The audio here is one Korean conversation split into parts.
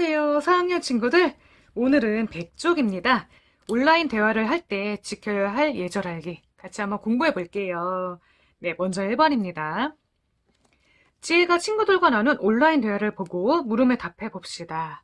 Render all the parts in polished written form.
안녕하세요, 4학년 친구들. 오늘은 백족입니다. 온라인 대화를 할 때 지켜야 할 예절 알기. 같이 한번 공부해 볼게요. 네, 먼저 1번입니다. 지혜가 친구들과 나눈 온라인 대화를 보고 물음에 답해 봅시다.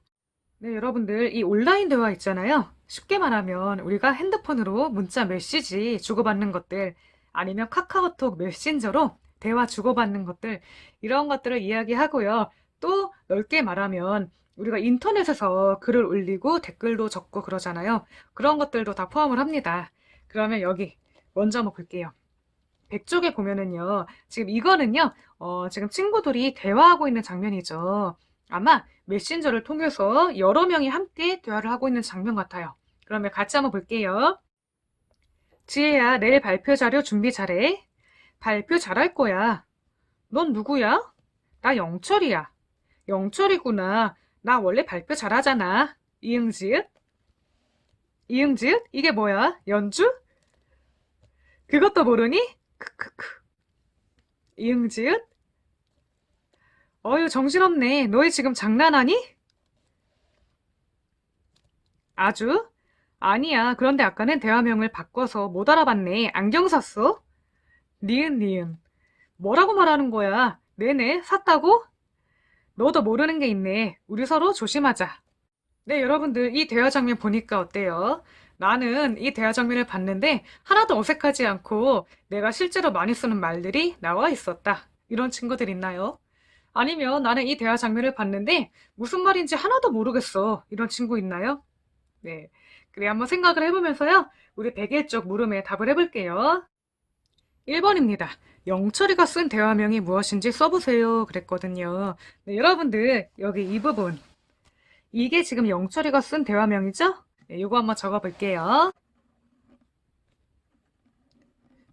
네, 여러분들, 이 온라인 대화 있잖아요. 쉽게 말하면 우리가 핸드폰으로 문자 메시지 주고받는 것들, 아니면 카카오톡 메신저로 대화 주고받는 것들, 이런 것들을 이야기하고요. 또 넓게 말하면 우리가 인터넷에서 글을 올리고 댓글도 적고 그러잖아요. 그런 것들도 다 포함을 합니다. 그러면 여기 먼저 한번 볼게요. 백쪽에 보면은요, 지금 이거는요, 지금 친구들이 대화하고 있는 장면이죠. 아마 메신저를 통해서 여러 명이 함께 대화를 하고 있는 장면 같아요. 그러면 같이 한번 볼게요. 지혜야, 내일 발표 자료 준비 잘해. 발표 잘할 거야. 넌 누구야? 나 영철이야. 영철이구나. 나 원래 발표 잘하잖아. 이응지읒? 이응지읒? 이게 뭐야? 연주? 그것도 모르니? 크크크. 이응지읒? 어휴, 정신없네. 너희 지금 장난하니? 아주? 아니야. 그런데 아까는 대화명을 바꿔서 못 알아봤네. 안경 샀어? 니은, 니은. 뭐라고 말하는 거야? 네네, 샀다고? 너도 모르는 게 있네. 우리 서로 조심하자. 네, 여러분들, 이 대화 장면 보니까 어때요? 나는 이 대화 장면을 봤는데 하나도 어색하지 않고 내가 실제로 많이 쓰는 말들이 나와 있었다. 이런 친구들 있나요? 아니면 나는 이 대화 장면을 봤는데 무슨 말인지 하나도 모르겠어. 이런 친구 있나요? 네. 그래, 한번 생각을 해보면서요. 우리 101쪽 물음에 답을 해볼게요. 1번입니다. 영철이가 쓴 대화명이 무엇인지 써보세요. 그랬거든요. 네, 여러분들, 여기 이 부분. 이게 지금 영철이가 쓴 대화명이죠? 네, 이거 한번 적어볼게요.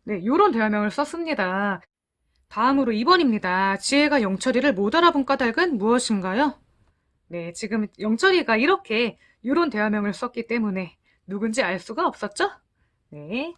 네, 요런 대화명을 썼습니다. 다음으로 2번입니다. 지혜가 영철이를 못 알아본 까닭은 무엇인가요? 네, 지금 영철이가 이렇게 요런 대화명을 썼기 때문에 누군지 알 수가 없었죠? 네.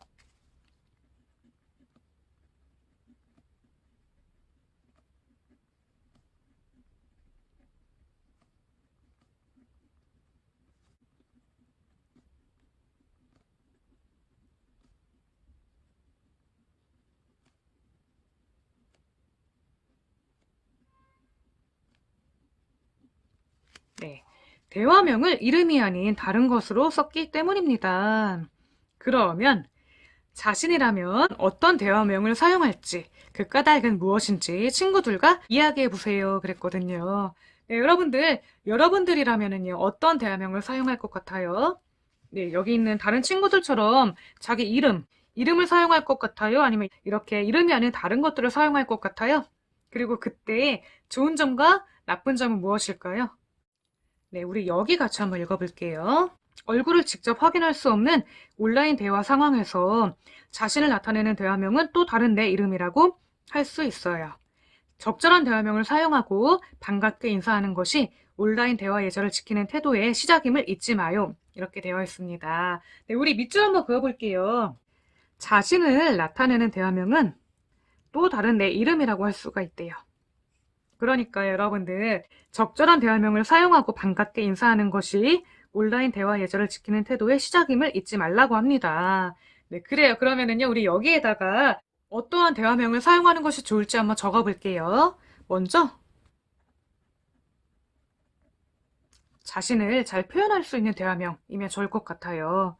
네. 대화명을 이름이 아닌 다른 것으로 썼기 때문입니다. 그러면 자신이라면 어떤 대화명을 사용할지, 그 까닭은 무엇인지 친구들과 이야기해 보세요. 그랬거든요. 네, 여러분들이라면은요, 어떤 대화명을 사용할 것 같아요? 네, 여기 있는 다른 친구들처럼 자기 이름을 사용할 것 같아요? 아니면 이렇게 이름이 아닌 다른 것들을 사용할 것 같아요? 그리고 그때 좋은 점과 나쁜 점은 무엇일까요? 네, 우리 여기 같이 한번 읽어볼게요. 얼굴을 직접 확인할 수 없는 온라인 대화 상황에서 자신을 나타내는 대화명은 또 다른 내 이름이라고 할 수 있어요. 적절한 대화명을 사용하고 반갑게 인사하는 것이 온라인 대화 예절을 지키는 태도의 시작임을 잊지 마요. 이렇게 되어 있습니다. 네, 우리 밑줄 한번 그어볼게요. 자신을 나타내는 대화명은 또 다른 내 이름이라고 할 수가 있대요. 그러니까 여러분들 적절한 대화명을 사용하고 반갑게 인사하는 것이 온라인 대화 예절을 지키는 태도의 시작임을 잊지 말라고 합니다. 네, 그래요. 그러면은요, 우리 여기에다가 어떠한 대화명을 사용하는 것이 좋을지 한번 적어볼게요. 먼저 자신을 잘 표현할 수 있는 대화명이면 좋을 것 같아요.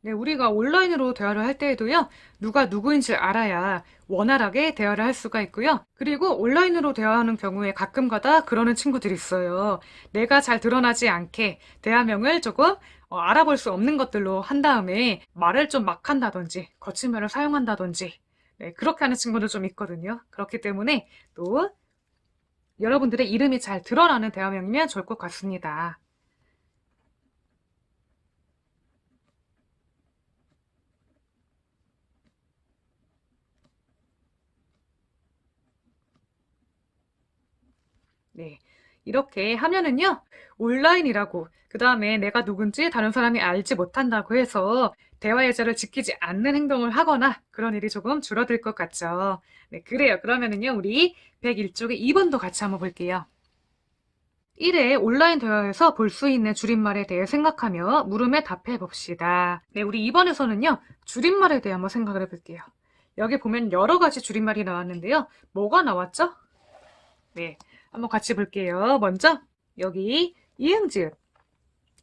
네, 우리가 온라인으로 대화를 할 때에도요, 누가 누구인지 알아야 원활하게 대화를 할 수가 있고요. 그리고 온라인으로 대화하는 경우에 가끔가다 그러는 친구들이 있어요. 내가 잘 드러나지 않게 대화명을 조금 알아볼 수 없는 것들로 한 다음에 말을 좀 막 한다든지, 거친 말을 사용한다든지, 네, 그렇게 하는 친구도 좀 있거든요. 그렇기 때문에 또 여러분들의 이름이 잘 드러나는 대화명이면 좋을 것 같습니다. 네. 이렇게 하면은요, 온라인이라고, 그 다음에 내가 누군지 다른 사람이 알지 못한다고 해서 대화 예절을 지키지 않는 행동을 하거나 그런 일이 조금 줄어들 것 같죠. 네, 그래요. 그러면은요, 우리 101쪽의 2번도 같이 한번 볼게요. 1회 온라인 대화에서 볼 수 있는 줄임말에 대해 생각하며 물음에 답해 봅시다. 네, 우리 2번에서는요, 줄임말에 대해 한번 생각을 해볼게요. 여기 보면 여러 가지 줄임말이 나왔는데요. 뭐가 나왔죠? 네, 한번 같이 볼게요. 먼저 여기 이응지읒,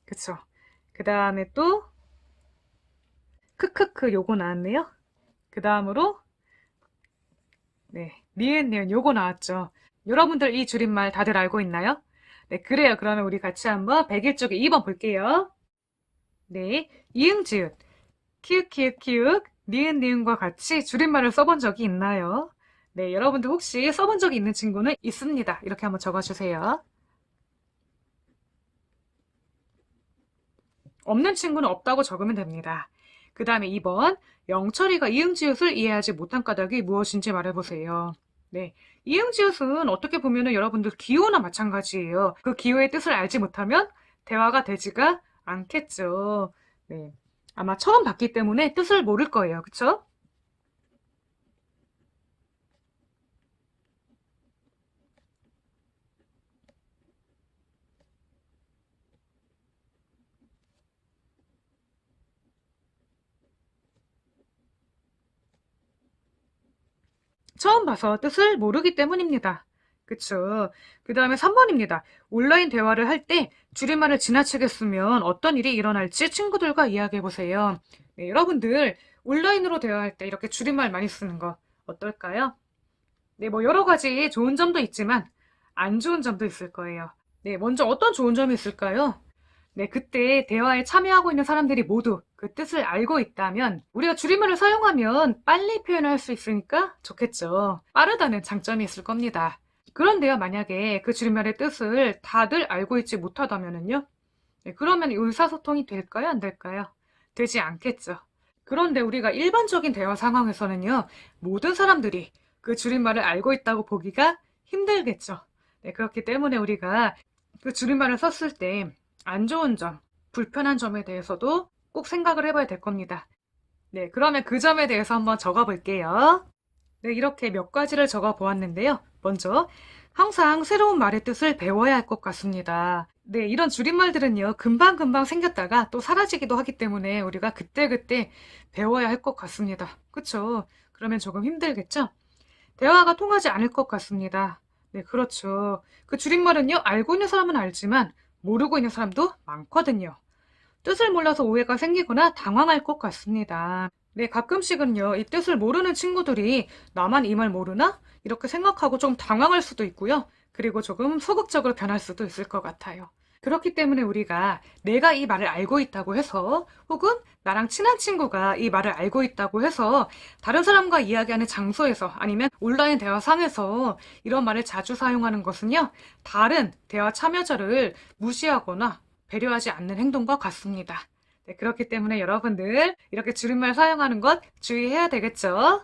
그쵸? 그 다음에 또 크크크 요거 나왔네요. 그 다음으로 네, 니은 니은 요거 나왔죠. 여러분들 이 줄임말 다들 알고 있나요? 네, 그래요. 그러면 우리 같이 한번 101쪽에 2번 볼게요. 네, 이응지읒, 키읔키읔키읔, 니은 니은과 같이 줄임말을 써본 적이 있나요? 네, 여러분들 혹시 써본 적이 있는 친구는 있습니다. 이렇게 한번 적어주세요. 없는 친구는 없다고 적으면 됩니다. 그 다음에 2번, 영철이가 이응지읒을 이해하지 못한 까닭이 무엇인지 말해보세요. 네, 이응지읒은 어떻게 보면 여러분들 기호나 마찬가지예요. 그 기호의 뜻을 알지 못하면 대화가 되지가 않겠죠. 네, 아마 처음 봤기 때문에 뜻을 모를 거예요. 그쵸? 처음 봐서 뜻을 모르기 때문입니다. 그쵸? 그 다음에 3번입니다. 온라인 대화를 할 때 줄임말을 지나치게 쓰면 어떤 일이 일어날지 친구들과 이야기해보세요. 네, 여러분들 온라인으로 대화할 때 이렇게 줄임말 많이 쓰는 거 어떨까요? 네, 뭐 여러 가지 좋은 점도 있지만 안 좋은 점도 있을 거예요. 네, 먼저 어떤 좋은 점이 있을까요? 네, 그때 대화에 참여하고 있는 사람들이 모두 그 뜻을 알고 있다면 우리가 줄임말을 사용하면 빨리 표현할 수 있으니까 좋겠죠. 빠르다는 장점이 있을 겁니다. 그런데요, 만약에 그 줄임말의 뜻을 다들 알고 있지 못하다면은요? 네, 그러면 의사소통이 될까요? 안 될까요? 되지 않겠죠. 그런데 우리가 일반적인 대화 상황에서는요, 모든 사람들이 그 줄임말을 알고 있다고 보기가 힘들겠죠. 네, 그렇기 때문에 우리가 그 줄임말을 썼을 때 안 좋은 점, 불편한 점에 대해서도 꼭 생각을 해봐야 될 겁니다. 네, 그러면 그 점에 대해서 한번 적어 볼게요. 네, 이렇게 몇 가지를 적어 보았는데요. 먼저, 항상 새로운 말의 뜻을 배워야 할 것 같습니다. 네, 이런 줄임말들은요, 금방금방 생겼다가 또 사라지기도 하기 때문에 우리가 그때그때 배워야 할 것 같습니다. 그쵸? 그러면 조금 힘들겠죠? 대화가 통하지 않을 것 같습니다. 네, 그렇죠. 그 줄임말은요, 알고 있는 사람은 알지만 모르고 있는 사람도 많거든요. 뜻을 몰라서 오해가 생기거나 당황할 것 같습니다. 네, 가끔씩은요, 이 뜻을 모르는 친구들이 나만 이 말 모르나? 이렇게 생각하고 좀 당황할 수도 있고요. 그리고 조금 소극적으로 변할 수도 있을 것 같아요. 그렇기 때문에 우리가 내가 이 말을 알고 있다고 해서 혹은 나랑 친한 친구가 이 말을 알고 있다고 해서 다른 사람과 이야기하는 장소에서 아니면 온라인 대화상에서 이런 말을 자주 사용하는 것은요, 다른 대화 참여자를 무시하거나 배려하지 않는 행동과 같습니다. 네, 그렇기 때문에 여러분들 이렇게 줄임말 사용하는 것 주의해야 되겠죠?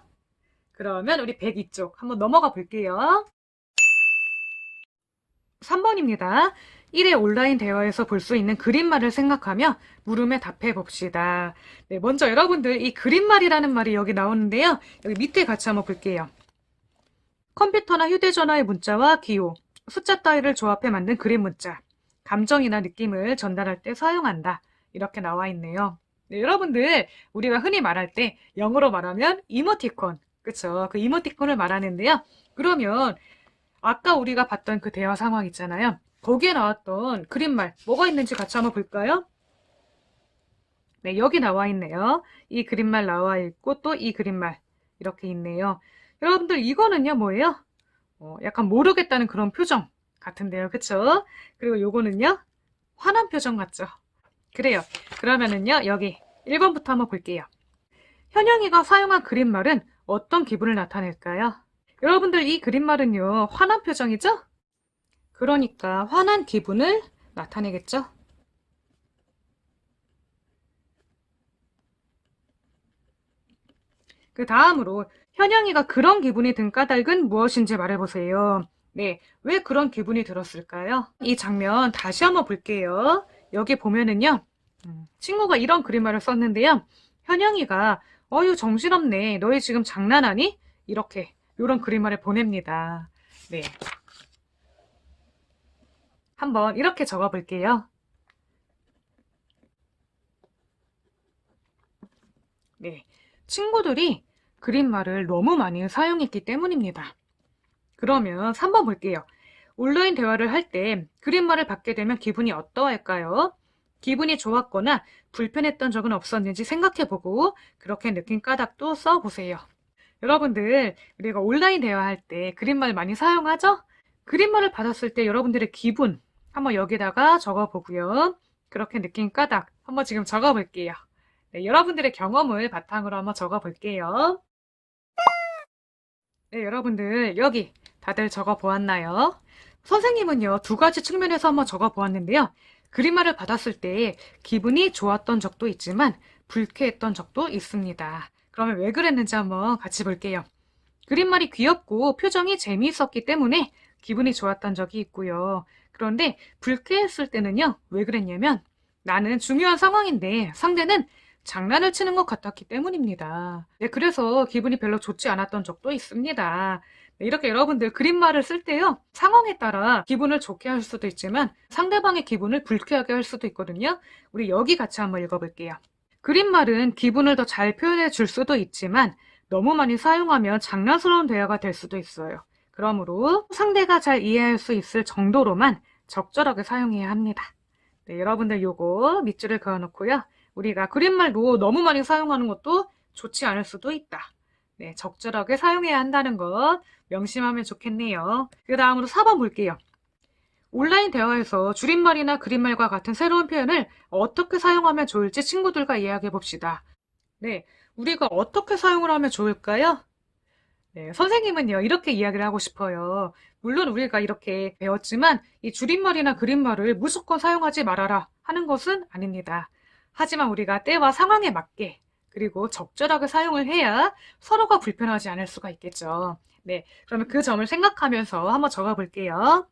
그러면 우리 102쪽 한번 넘어가 볼게요. 3번입니다. 1회 온라인 대화에서 볼 수 있는 그림말을 생각하며 물음에 답해 봅시다. 네, 먼저 여러분들 이 그림말이라는 말이 여기 나오는데요. 여기 밑에 같이 한번 볼게요. 컴퓨터나 휴대전화의 문자와 기호, 숫자 따위를 조합해 만든 그림 문자, 감정이나 느낌을 전달할 때 사용한다. 이렇게 나와 있네요. 네, 여러분들 우리가 흔히 말할 때 영어로 말하면 이모티콘, 그쵸? 그 이모티콘을 말하는데요. 그러면 아까 우리가 봤던 그 대화 상황 있잖아요. 거기에 나왔던 그림말 뭐가 있는지 같이 한번 볼까요? 네, 여기 나와 있네요. 이 그림말 나와 있고 또 이 그림말 이렇게 있네요. 여러분들 이거는요 뭐예요? 약간 모르겠다는 그런 표정 같은데요. 그쵸? 그리고 요거는요 화난 표정 같죠? 그래요. 그러면은요 여기 1번부터 한번 볼게요. 현영이가 사용한 그림말은 어떤 기분을 나타낼까요? 여러분들 이 그림말은요 화난 표정이죠? 그러니까 화난 기분을 나타내겠죠? 그 다음으로 현영이가 그런 기분이 든 까닭은 무엇인지 말해보세요. 네, 왜 그런 기분이 들었을까요? 이 장면 다시 한번 볼게요. 여기 보면은요, 친구가 이런 그림말을 썼는데요. 현영이가 어휴 정신없네. 너희 지금 장난하니? 이렇게 이런 그림말을 보냅니다. 네, 한번 이렇게 적어 볼게요. 네, 친구들이 그림말을 너무 많이 사용했기 때문입니다. 그러면 3번 볼게요. 온라인 대화를 할 때 그림말을 받게 되면 기분이 어떠할까요? 기분이 좋았거나 불편했던 적은 없었는지 생각해보고 그렇게 느낀 까닭도 써보세요. 여러분들, 우리가 온라인 대화할 때 그림말 많이 사용하죠? 그림말을 받았을 때 여러분들의 기분 한번 여기다가 적어보고요. 그렇게 느낀 까닭 한번 지금 적어볼게요. 네, 여러분들의 경험을 바탕으로 한번 적어볼게요. 네, 여러분들 여기 다들 적어보았나요? 선생님은요, 두 가지 측면에서 한번 적어보았는데요. 그림말을 받았을 때 기분이 좋았던 적도 있지만 불쾌했던 적도 있습니다. 그러면 왜 그랬는지 한번 같이 볼게요. 그림말이 귀엽고 표정이 재미있었기 때문에 기분이 좋았던 적이 있고요. 그런데 불쾌했을 때는요, 왜 그랬냐면 나는 중요한 상황인데 상대는 장난을 치는 것 같았기 때문입니다. 네, 그래서 기분이 별로 좋지 않았던 적도 있습니다. 네, 이렇게 여러분들 그림말을 쓸 때요, 상황에 따라 기분을 좋게 할 수도 있지만 상대방의 기분을 불쾌하게 할 수도 있거든요. 우리 여기 같이 한번 읽어볼게요. 그림말은 기분을 더 잘 표현해 줄 수도 있지만 너무 많이 사용하면 장난스러운 대화가 될 수도 있어요. 그러므로 상대가 잘 이해할 수 있을 정도로만 적절하게 사용해야 합니다. 네, 여러분들 요거 밑줄을 그어놓고요. 우리가 그림말도 너무 많이 사용하는 것도 좋지 않을 수도 있다. 네, 적절하게 사용해야 한다는 것 명심하면 좋겠네요. 그 다음으로 4번 볼게요. 온라인 대화에서 줄임말이나 그림말과 같은 새로운 표현을 어떻게 사용하면 좋을지 친구들과 이야기해 봅시다. 네, 우리가 어떻게 사용을 하면 좋을까요? 네, 선생님은요, 이렇게 이야기를 하고 싶어요. 물론 우리가 이렇게 배웠지만 이 줄임말이나 그림말을 무조건 사용하지 말아라 하는 것은 아닙니다. 하지만 우리가 때와 상황에 맞게 그리고 적절하게 사용을 해야 서로가 불편하지 않을 수가 있겠죠. 네, 그러면 그 점을 생각하면서 한번 적어 볼게요.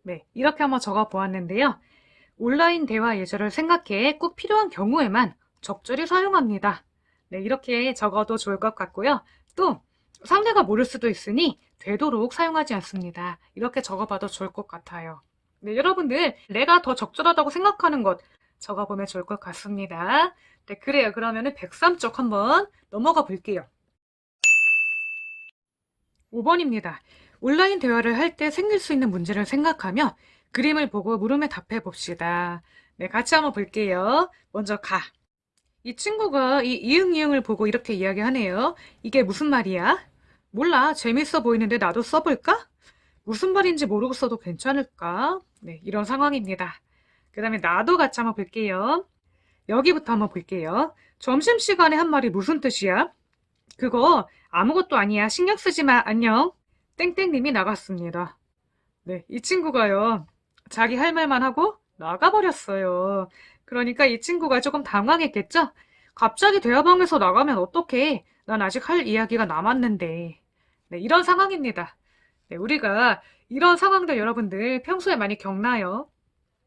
네, 이렇게 한번 적어 보았는데요. 온라인 대화 예절을 생각해 꼭 필요한 경우에만 적절히 사용합니다. 네, 이렇게 적어도 좋을 것 같고요. 또 상대가 모를 수도 있으니 되도록 사용하지 않습니다. 이렇게 적어봐도 좋을 것 같아요. 네, 여러분들 내가 더 적절하다고 생각하는 것 적어보면 좋을 것 같습니다. 네, 그래요. 그러면은 103쪽 한번 넘어가 볼게요. 5번입니다. 온라인 대화를 할 때 생길 수 있는 문제를 생각하며 그림을 보고 물음에 답해 봅시다. 네, 같이 한번 볼게요. 먼저 가. 이 친구가 이 이응이응을 보고 이렇게 이야기하네요. 이게 무슨 말이야? 몰라. 재밌어 보이는데 나도 써볼까? 무슨 말인지 모르고 써도 괜찮을까? 네, 이런 상황입니다. 그 다음에 나도 같이 한번 볼게요. 여기부터 한번 볼게요. 점심시간에 한 말이 무슨 뜻이야? 그거 아무것도 아니야. 신경 쓰지 마. 안녕. 땡땡님이 나갔습니다. 네, 이 친구가요. 자기 할 말만 하고 나가버렸어요. 그러니까 이 친구가 조금 당황했겠죠? 갑자기 대화방에서 나가면 어떡해? 난 아직 할 이야기가 남았는데. 네, 이런 상황입니다. 네, 우리가 이런 상황들 여러분들 평소에 많이 겪나요?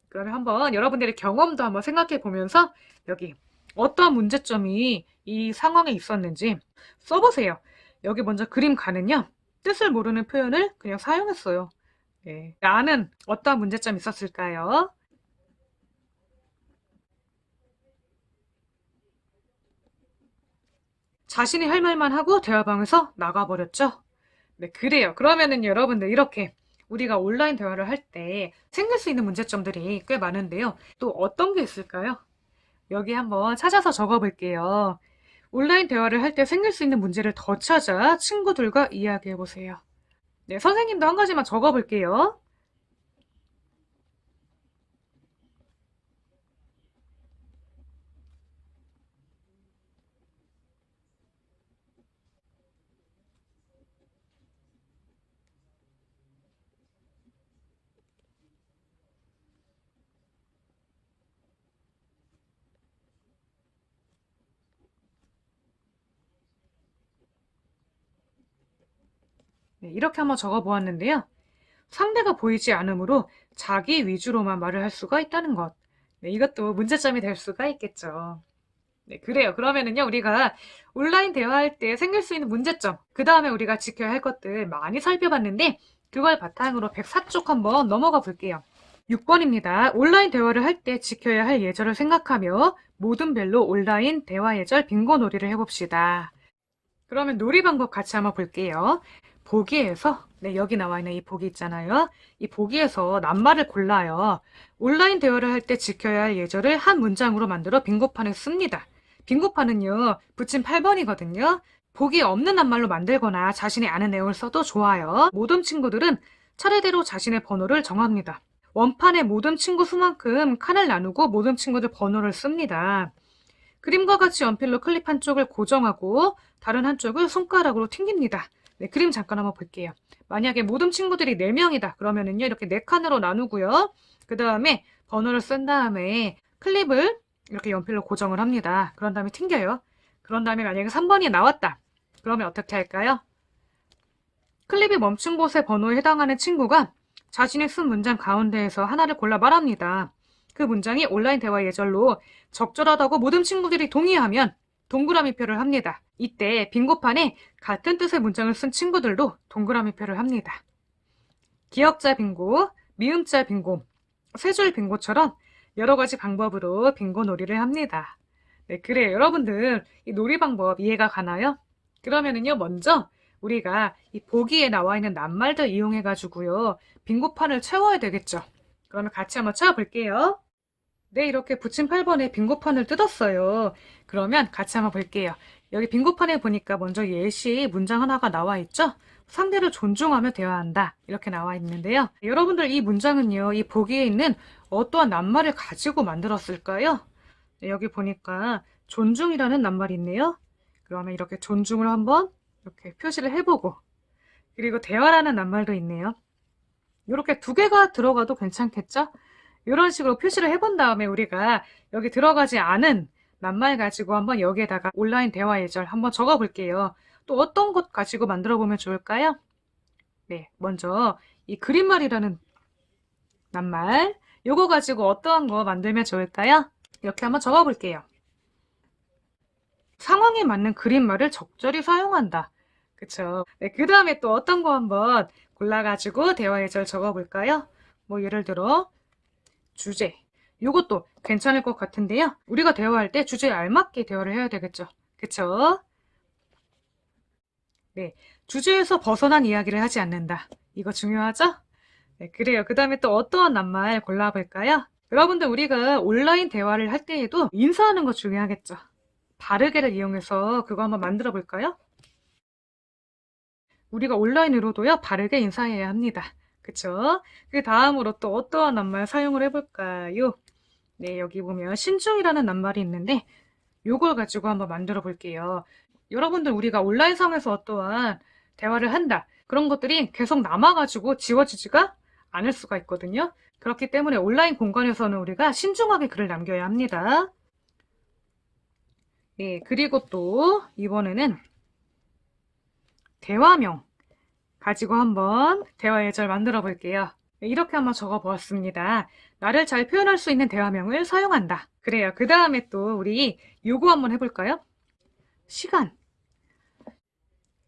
그러면 한번 여러분들의 경험도 한번 생각해 보면서 여기 어떠한 문제점이 이 상황에 있었는지 써보세요. 여기 먼저 그림 가는요. 뜻을 모르는 표현을 그냥 사용했어요. 네. 나는 어떠한 문제점이 있었을까요? 자신이 할 말만 하고 대화방에서 나가버렸죠? 네, 그래요. 그러면은 여러분들 이렇게 우리가 온라인 대화를 할 때 생길 수 있는 문제점들이 꽤 많은데요. 또 어떤 게 있을까요? 여기 한번 찾아서 적어볼게요. 온라인 대화를 할 때 생길 수 있는 문제를 더 찾아 친구들과 이야기해 보세요. 네, 선생님도 한 가지만 적어볼게요. 네, 이렇게 한번 적어보았는데요. 상대가 보이지 않으므로 자기 위주로만 말을 할 수가 있다는 것. 네, 이것도 문제점이 될 수가 있겠죠. 네, 그래요. 그러면은요, 우리가 온라인 대화할 때 생길 수 있는 문제점, 그 다음에 우리가 지켜야 할 것들 많이 살펴봤는데, 그걸 바탕으로 104쪽 한번 넘어가 볼게요. 6번입니다. 온라인 대화를 할 때 지켜야 할 예절을 생각하며 모든 별로 온라인 대화 예절 빙고 놀이를 해봅시다. 그러면 놀이 방법 같이 한번 볼게요. 보기에서, 네, 여기 나와 있는 이 보기 있잖아요. 이 보기에서 낱말을 골라요. 온라인 대화를 할 때 지켜야 할 예절을 한 문장으로 만들어 빙고판에 씁니다. 빙고판은요, 붙임 8번이거든요. 보기 없는 낱말로 만들거나 자신이 아는 내용을 써도 좋아요. 모든 친구들은 차례대로 자신의 번호를 정합니다. 원판의 모든 친구 수만큼 칸을 나누고 모든 친구들 번호를 씁니다. 그림과 같이 연필로 클립 한쪽을 고정하고 다른 한쪽을 손가락으로 튕깁니다. 네, 그림 잠깐 한번 볼게요. 만약에 모든 친구들이 4명이다. 그러면은요, 이렇게 4칸으로 나누고요. 그 다음에 번호를 쓴 다음에 클립을 이렇게 연필로 고정을 합니다. 그런 다음에 튕겨요. 그런 다음에 만약에 3번이 나왔다. 그러면 어떻게 할까요? 클립이 멈춘 곳의 번호에 해당하는 친구가 자신이 쓴 문장 가운데에서 하나를 골라 말합니다. 그 문장이 온라인 대화 예절로 적절하다고 모든 친구들이 동의하면 동그라미표를 합니다. 이때 빙고판에 같은 뜻의 문장을 쓴 친구들도 동그라미표를 합니다. 기역자 빙고, 미음자 빙고, 세 줄 빙고처럼 여러 가지 방법으로 빙고 놀이를 합니다. 네, 그래요. 여러분들 이 놀이 방법 이해가 가나요? 그러면은요, 먼저 우리가 이 보기에 나와 있는 낱말들 이용해가지고요, 빙고판을 채워야 되겠죠. 그러면 같이 한번 채워볼게요. 네, 이렇게 붙임 8번에 빙고판을 뜯었어요. 그러면 같이 한번 볼게요. 여기 빙고판에 보니까 먼저 예시 문장 하나가 나와 있죠? 상대를 존중하며 대화한다. 이렇게 나와 있는데요. 여러분들 이 문장은요, 이 보기에 있는 어떠한 낱말을 가지고 만들었을까요? 네, 여기 보니까 존중이라는 낱말이 있네요. 그러면 이렇게 존중을 한번 이렇게 표시를 해보고, 그리고 대화라는 낱말도 있네요. 이렇게 두 개가 들어가도 괜찮겠죠? 이런 식으로 표시를 해본 다음에 우리가 여기 들어가지 않은 낱말 가지고 한번 여기에다가 온라인 대화 예절 한번 적어볼게요. 또 어떤 것 가지고 만들어 보면 좋을까요? 네, 먼저 이 그림말이라는 낱말, 요거 가지고 어떠한 거 만들면 좋을까요? 이렇게 한번 적어볼게요. 상황에 맞는 그림말을 적절히 사용한다. 그쵸? 네, 그 다음에 또 어떤 거 한번 골라가지고 대화 예절 적어볼까요? 뭐 예를 들어 주제. 요것도 괜찮을 것 같은데요. 우리가 대화할 때 주제에 알맞게 대화를 해야 되겠죠. 그쵸? 네. 주제에서 벗어난 이야기를 하지 않는다. 이거 중요하죠? 네, 그래요. 그 다음에 또 어떠한 낱말 골라볼까요? 여러분들 우리가 온라인 대화를 할 때에도 인사하는 거 중요하겠죠. 바르게를 이용해서 그거 한번 만들어 볼까요? 우리가 온라인으로도요, 바르게 인사해야 합니다. 그쵸? 그 다음으로 또 어떠한 낱말 사용을 해볼까요? 네, 여기 보면 신중이라는 낱말이 있는데 요걸 가지고 한번 만들어 볼게요. 여러분들 우리가 온라인상에서 어떠한 대화를 한다. 그런 것들이 계속 남아가지고 지워지지가 않을 수가 있거든요. 그렇기 때문에 온라인 공간에서는 우리가 신중하게 글을 남겨야 합니다. 네, 그리고 또 이번에는 대화명 가지고 한번 대화 예절 만들어 볼게요. 네, 이렇게 한번 적어 보았습니다. 나를 잘 표현할 수 있는 대화명을 사용한다. 그래요. 그 다음에 또 우리 요거 한번 해볼까요? 시간.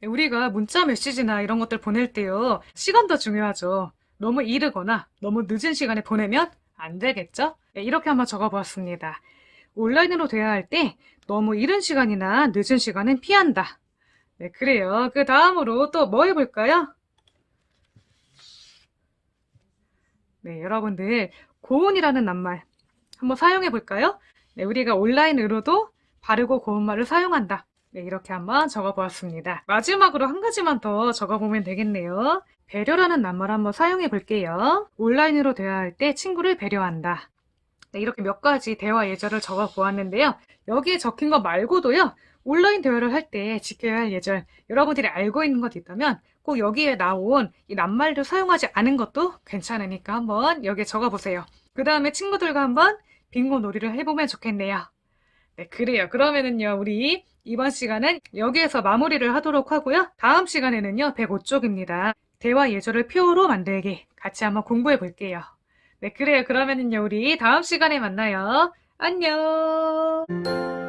네, 우리가 문자 메시지나 이런 것들 보낼 때요. 시간도 중요하죠. 너무 이르거나 너무 늦은 시간에 보내면 안 되겠죠? 네, 이렇게 한번 적어 보았습니다. 온라인으로 대화할 때 너무 이른 시간이나 늦은 시간은 피한다. 네, 그래요. 그 다음으로 또 뭐 해볼까요? 네, 여러분들 고운이라는 낱말 한번 사용해 볼까요? 네, 우리가 온라인으로도 바르고 고운 말을 사용한다. 네, 이렇게 한번 적어보았습니다. 마지막으로 한 가지만 더 적어보면 되겠네요. 배려라는 낱말 한번 사용해 볼게요. 온라인으로 대화할 때 친구를 배려한다. 네, 이렇게 몇 가지 대화 예절을 적어 보았는데요. 여기에 적힌 것 말고도요. 온라인 대화를 할 때 지켜야 할 예절, 여러분들이 알고 있는 것 있다면 꼭 여기에 나온 이 낱말도 사용하지 않은 것도 괜찮으니까 한번 여기에 적어 보세요. 그 다음에 친구들과 한번 빙고 놀이를 해보면 좋겠네요. 네, 그래요. 그러면은요, 우리 이번 시간은 여기에서 마무리를 하도록 하고요. 다음 시간에는요, 105쪽입니다. 대화 예절을 표로 만들기. 같이 한번 공부해 볼게요. 네, 그래요. 그러면은요, 우리 다음 시간에 만나요. 안녕!